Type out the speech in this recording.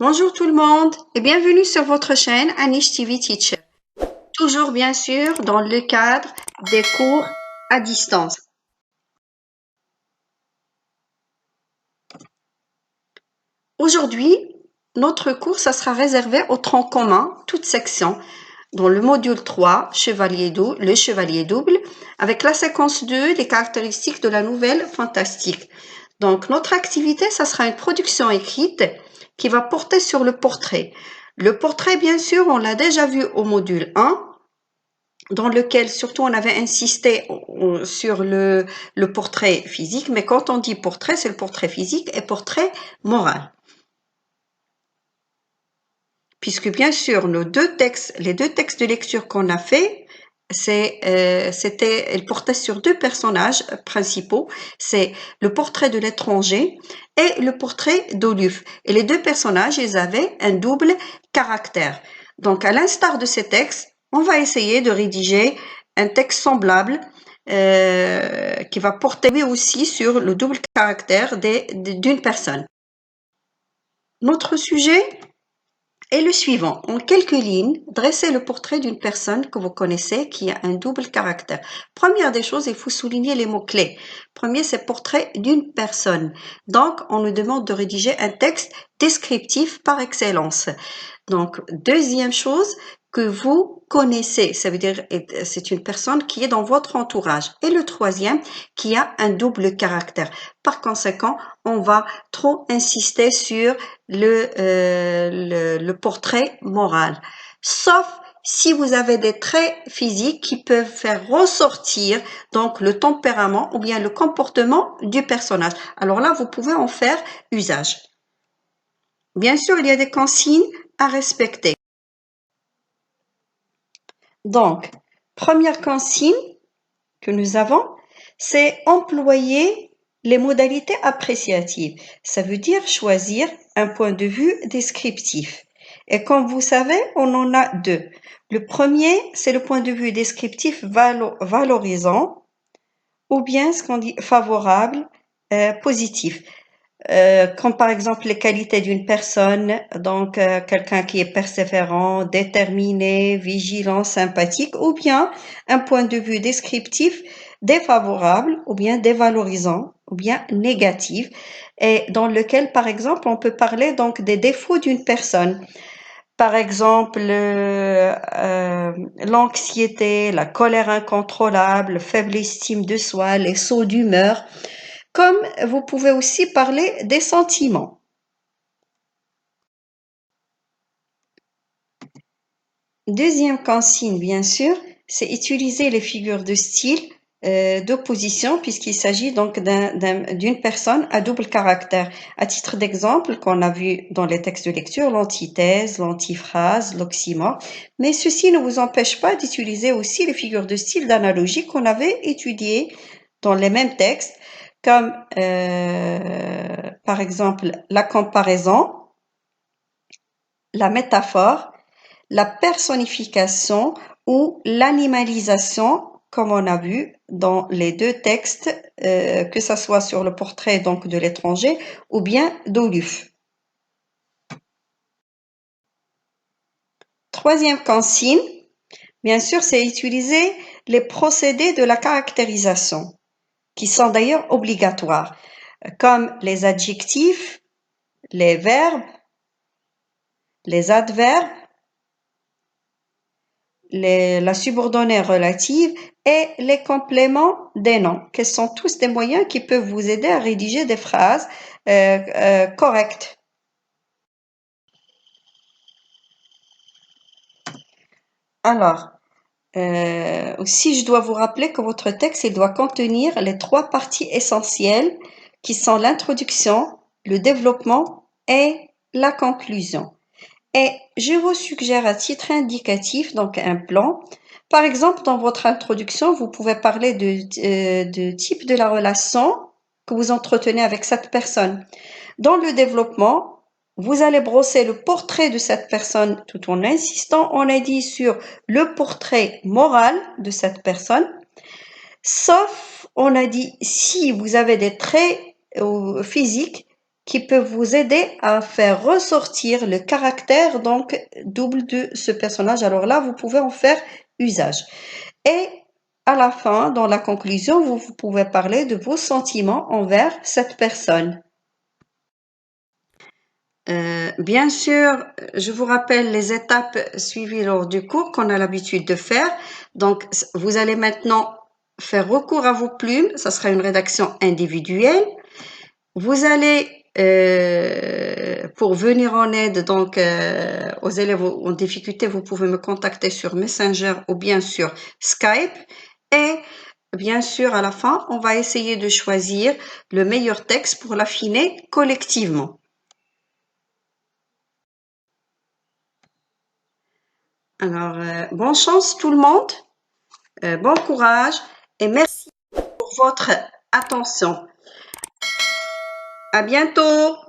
Bonjour tout le monde et bienvenue sur votre chaîne Anish TV Teacher. Toujours bien sûr dans le cadre des cours à distance. Aujourd'hui, notre cours ça sera réservé au tronc commun, toute section, dans le module 3, le chevalier double, avec la séquence 2, les caractéristiques de la nouvelle fantastique. Donc notre activité, ça sera une production écrite qui va porter sur le portrait. Le portrait, bien sûr, on l'a déjà vu au module 1, dans lequel surtout on avait insisté sur le portrait physique, mais quand on dit portrait, c'est le portrait physique et portrait moral. Puisque bien sûr, les deux textes de lecture qu'on a fait, elles portaient sur deux personnages principaux, c'est le portrait de l'étranger et le portrait d'Oluf. Et les deux personnages, ils avaient un double caractère. Donc, à l'instar de ces textes, on va essayer de rédiger un texte semblable qui va porter lui aussi sur le double caractère d'une personne. Notre sujet est le suivant. En quelques lignes, dressez le portrait d'une personne que vous connaissez qui a un double caractère. Première des choses, il faut souligner les mots-clés. Premier, c'est portrait d'une personne. Donc, on nous demande de rédiger un texte descriptif par excellence. Donc, deuxième chose, que vous connaissez, ça veut dire c'est une personne qui est dans votre entourage. Et le troisième, qui a un double caractère. Par conséquent, on va trop insister sur le portrait moral. Sauf si vous avez des traits physiques qui peuvent faire ressortir donc le tempérament ou bien le comportement du personnage. Alors là, vous pouvez en faire usage. Bien sûr, il y a des consignes à respecter. Donc, première consigne que nous avons, c'est employer les modalités appréciatives. Ça veut dire choisir un point de vue descriptif. Et comme vous savez, on en a deux. Le premier, c'est le point de vue descriptif valorisant ou bien ce qu'on dit favorable, positif. Comme par exemple les qualités d'une personne, donc quelqu'un qui est persévérant, déterminé, vigilant, sympathique, ou bien un point de vue descriptif défavorable, ou bien dévalorisant, ou bien négatif, et dans lequel, par exemple, on peut parler donc des défauts d'une personne. Par exemple, l'anxiété, la colère incontrôlable, faible estime de soi, les sauts d'humeur. Comme vous pouvez aussi parler des sentiments. Deuxième consigne, bien sûr, c'est utiliser les figures de style d'opposition puisqu'il s'agit donc d'une personne à double caractère. À titre d'exemple, qu'on a vu dans les textes de lecture, l'antithèse, l'antiphrase, l'oxymore, mais ceci ne vous empêche pas d'utiliser aussi les figures de style d'analogie qu'on avait étudiées dans les mêmes textes, comme par exemple la comparaison, la métaphore, la personnification ou l'animalisation, comme on a vu dans les deux textes, que ce soit sur le portrait donc de l'étranger ou bien d'Oluf. Troisième consigne, bien sûr, c'est utiliser les procédés de la caractérisation, qui sont d'ailleurs obligatoires, comme les adjectifs, les verbes, les adverbes, la subordonnée relative et les compléments des noms, qui sont tous des moyens qui peuvent vous aider à rédiger des phrases correctes. Alors, aussi, je dois vous rappeler que votre texte, il doit contenir les trois parties essentielles qui sont l'introduction, le développement et la conclusion. Et je vous suggère à titre indicatif, donc un plan. Par exemple, dans votre introduction, vous pouvez parler de type de la relation que vous entretenez avec cette personne. Dans le développement, vous allez brosser le portrait de cette personne tout en insistant, on a dit, sur le portrait moral de cette personne, sauf, on a dit, si vous avez des traits physiques qui peut vous aider à faire ressortir le caractère donc double de ce personnage. Alors là, vous pouvez en faire usage. Et à la fin, dans la conclusion, vous pouvez parler de vos sentiments envers cette personne. Bien sûr, je vous rappelle les étapes suivies lors du cours qu'on a l'habitude de faire. Donc, vous allez maintenant faire recours à vos plumes. Ça sera une rédaction individuelle. Vous allez, pour venir en aide donc aux élèves en difficulté, vous pouvez me contacter sur Messenger ou bien sur Skype. Et bien sûr, à la fin, on va essayer de choisir le meilleur texte pour l'affiner collectivement. Alors, bonne chance tout le monde, bon courage et merci pour votre attention. À bientôt!